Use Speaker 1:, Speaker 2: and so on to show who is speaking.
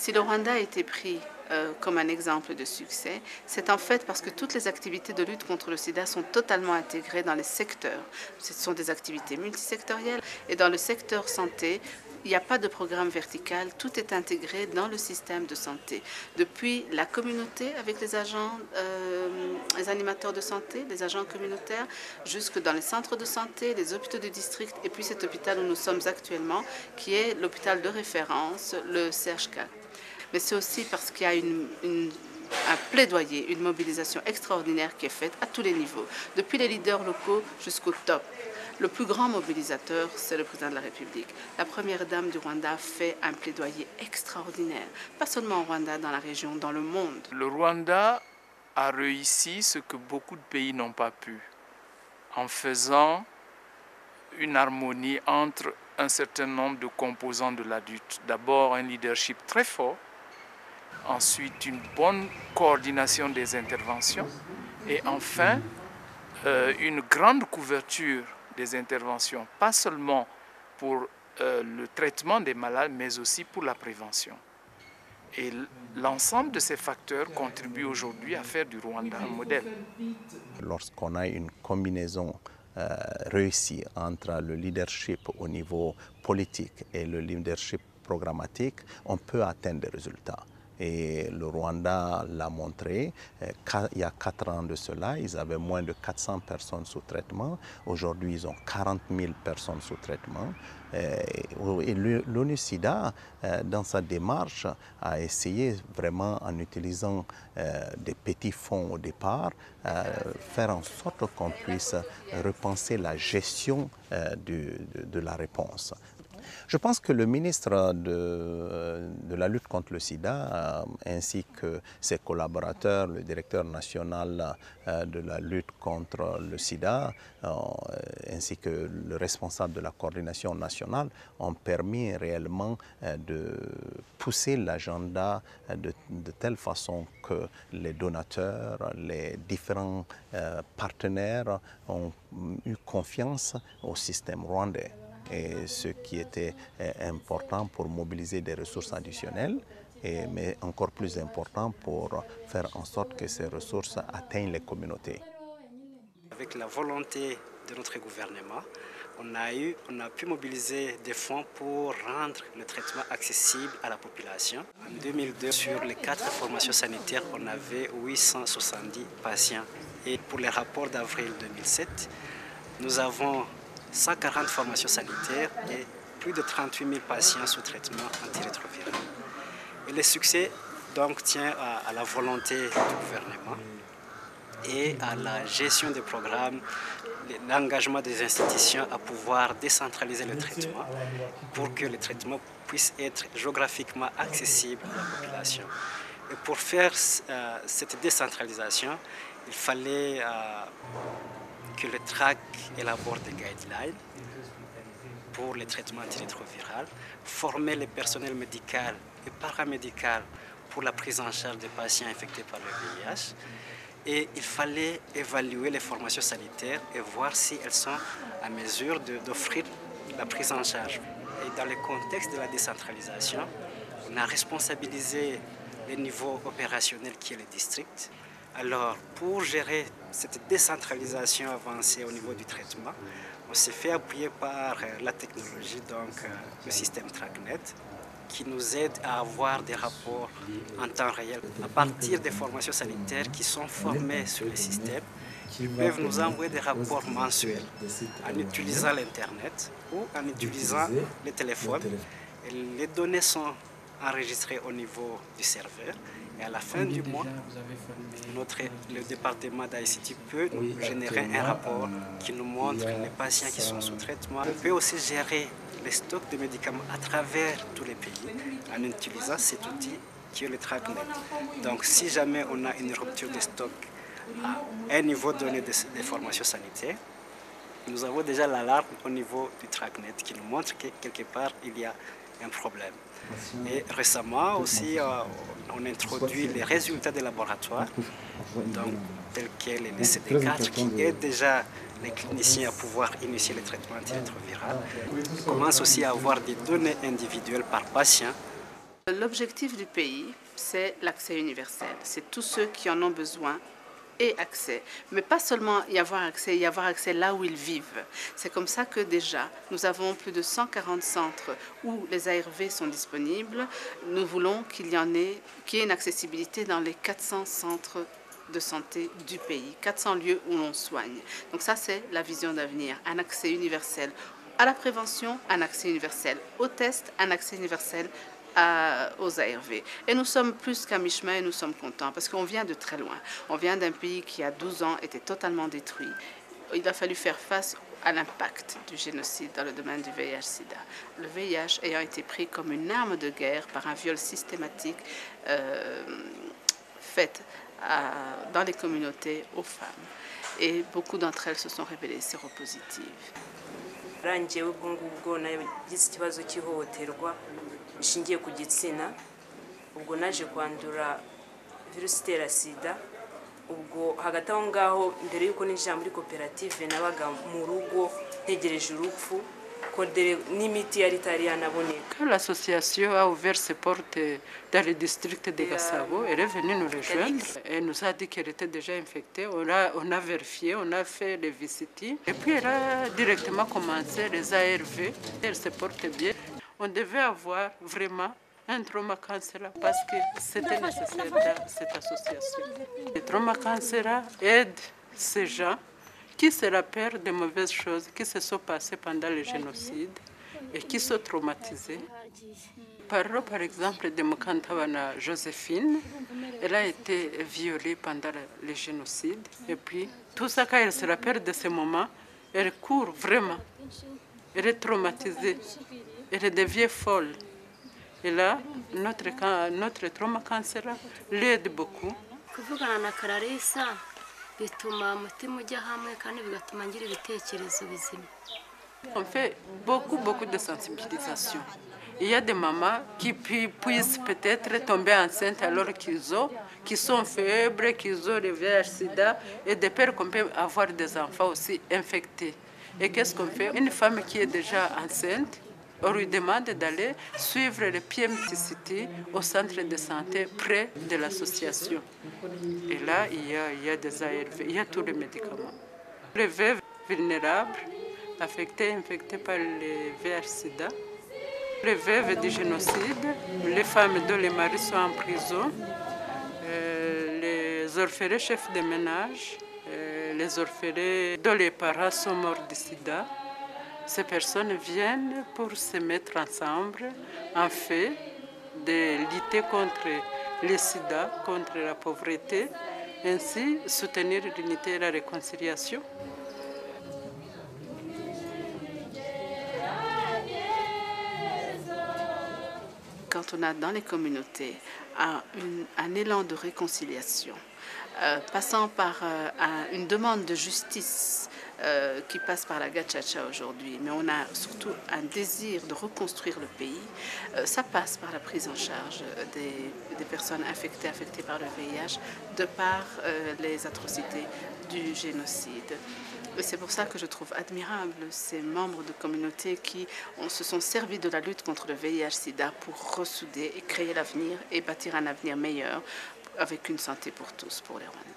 Speaker 1: Si le Rwanda a été pris comme un exemple de succès, c'est en fait parce que toutes les activités de lutte contre le sida sont totalement intégrées dans les secteurs. Ce sont des activités multisectorielles et dans le secteur santé, il n'y a pas de programme vertical, tout est intégré dans le système de santé. Depuis la communauté avec les agents, les animateurs de santé, les agents communautaires, jusque dans les centres de santé, les hôpitaux de district et puis cet hôpital où nous sommes actuellement, qui est l'hôpital de référence, le CH4. Mais c'est aussi parce qu'il y a un plaidoyer, une mobilisation extraordinaire qui est faite à tous les niveaux, depuis les leaders locaux jusqu'au top. Le plus grand mobilisateur, c'est le président de la République. La première dame du Rwanda fait un plaidoyer extraordinaire, pas seulement au Rwanda, dans la région, dans le monde.
Speaker 2: Le Rwanda a réussi ce que beaucoup de pays n'ont pas pu, en faisant une harmonie entre un certain nombre de composants de la lutte. D'abord, un leadership très fort, ensuite une bonne coordination des interventions et enfin une grande couverture des interventions, pas seulement pour le traitement des malades, mais aussi pour la prévention. Et l'ensemble de ces facteurs contribuent aujourd'hui à faire du Rwanda un modèle.
Speaker 3: Lorsqu'on a une combinaison réussie entre le leadership au niveau politique et le leadership programmatique, on peut atteindre des résultats. Et le Rwanda l'a montré. Il y a 4 ans de cela, ils avaient moins de 400 personnes sous traitement. Aujourd'hui, ils ont 40 000 personnes sous traitement. Et l'ONU-SIDA, dans sa démarche, a essayé vraiment, en utilisant des petits fonds au départ, faire en sorte qu'on puisse repenser la gestion de la réponse. Je pense que le ministre de la lutte contre le sida, ainsi que ses collaborateurs, le directeur national de la lutte contre le sida, ainsi que le responsable de la coordination nationale, ont permis réellement de pousser l'agenda de telle façon que les donateurs, les différents partenaires ont eu confiance au système rwandais. Et ce qui était important pour mobiliser des ressources additionnelles, mais encore plus important pour faire en sorte que ces ressources atteignent les communautés.
Speaker 4: Avec la volonté de notre gouvernement, on a pu mobiliser des fonds pour rendre le traitement accessible à la population. En 2002, sur les 4 formations sanitaires, on avait 870 patients. Et pour les rapports d'avril 2007, nous avons 140 formations sanitaires et plus de 38 000 patients sous traitement antirétroviral. Et le succès donc tient à la volonté du gouvernement et à la gestion des programmes, l'engagement des institutions à pouvoir décentraliser le traitement pour que le traitement puisse être géographiquement accessible à la population. Et pour faire cette décentralisation, il fallait que le TRAC élabore des guidelines pour les traitements antirétroviraux, former le personnel médical et paramédical pour la prise en charge des patients infectés par le VIH. Et il fallait évaluer les formations sanitaires et voir si elles sont à mesure d'offrir la prise en charge. Et dans le contexte de la décentralisation, on a responsabilisé les niveaux opérationnels qui est le district. Alors, pour gérer cette décentralisation avancée au niveau du traitement, on s'est fait appuyer par la technologie, donc le système TRACnet, qui nous aide à avoir des rapports en temps réel. À partir des formations sanitaires qui sont formées sur le système, ils peuvent nous envoyer des rapports mensuels en utilisant l'Internet ou en utilisant les téléphones. Et les données sont enregistrées au niveau du serveur. Et à la fin du mois, le département d'ICT peut nous générer un rapport qui nous montre les patients qui sont sous traitement. On peut aussi gérer les stocks de médicaments à travers tous les pays en utilisant cet outil qui est le TRACnet. Donc si jamais on a une rupture de stock à un niveau donné des formations sanitaires, nous avons déjà l'alarme au niveau du TRACnet qui nous montre que quelque part il y a un problème. Et récemment aussi, on a introduit les résultats des laboratoires, donc tels que les CD4, qui aident déjà les cliniciens à pouvoir initier le traitement antirétroviral. On commence aussi à avoir des données individuelles par patient
Speaker 1: L'objectif du pays, c'est l'accès universel. C'est tous ceux qui en ont besoin et accès. Mais pas seulement y avoir accès là où ils vivent. C'est comme ça que déjà, nous avons plus de 140 centres où les ARV sont disponibles. Nous voulons qu'il y ait une accessibilité dans les 400 centres de santé du pays, 400 lieux où l'on soigne. Donc ça, c'est la vision d'avenir, un accès universel à la prévention, un accès universel aux tests, un accès universel aux ARV. Et nous sommes plus qu'à mi-chemin et nous sommes contents parce qu'on vient de très loin. On vient d'un pays qui, à 12 ans, était totalement détruit. Il a fallu faire face à l'impact du génocide dans le domaine du VIH-Sida. Le VIH ayant été pris comme une arme de guerre par un viol systématique fait dans les communautés aux femmes. Et beaucoup d'entre elles se sont révélées séropositives.
Speaker 5: Rangewe ubwo ngubwo nagize ikibazo cy'ihohoterwa rishingiye ku gitsina, ubwo naje kwandura virusi itera sida. Ubwo hagati aho ngaho mbere yuko ninjira muri koperative nabaga mu rugo ntegereje urupfu n'imiti yari itari yanaboneka.
Speaker 6: L'association a ouvert ses portes dans le district de Gasabo. Elle est venue nous rejoindre. Elle nous a dit qu'elle était déjà infectée. On a vérifié, on a fait les visites. Et puis elle a directement commencé les ARV. Elle se porte bien. On devait avoir vraiment un trauma cancer parce que c'était nécessaire dans cette association. Le trauma cancer aide ces gens qui se rappellent de mauvaises choses qui se sont passées pendant le génocide et qui sont traumatisés. Parlons par exemple de Mukantabana Joséphine. Elle a été violée pendant le génocide. Et puis, tout ça, quand elle se rappelle de ce moment, elle court vraiment. Elle est traumatisée. Elle devient folle. Et là, notre trauma cancer l'aide beaucoup. On fait beaucoup de sensibilisation. Il y a des mamans qui puissent peut-être tomber enceintes alors qu'ils sont faibles, qu'ils ont le VIH-Sida, et de peur qu'on peut avoir des enfants aussi infectés. Et qu'est-ce qu'on fait? Une femme qui est déjà enceinte, on lui demande d'aller suivre le PMTCT au centre de santé près de l'association. Et là, il y a des ARV, il y a tous les médicaments. Les veuves vulnérables, infectés par le VIH-Sida, les veuves du génocide, les femmes dont les maris sont en prison, les orphelins chefs de ménage, les orphelins dont les parents sont morts du sida. Ces personnes viennent pour se mettre ensemble en fait de lutter contre le sida, contre la pauvreté, ainsi soutenir l'unité et la réconciliation.
Speaker 1: Quand on a dans les communautés un élan de réconciliation, passant par une demande de justice qui passe par la gachacha aujourd'hui, mais on a surtout un désir de reconstruire le pays, ça passe par la prise en charge des personnes affectées par le VIH, de par les atrocités du génocide. Et c'est pour ça que je trouve admirable ces membres de communautés qui se sont servis de la lutte contre le VIH-Sida pour ressouder et créer l'avenir et bâtir un avenir meilleur avec une santé pour tous, pour les Rwandais.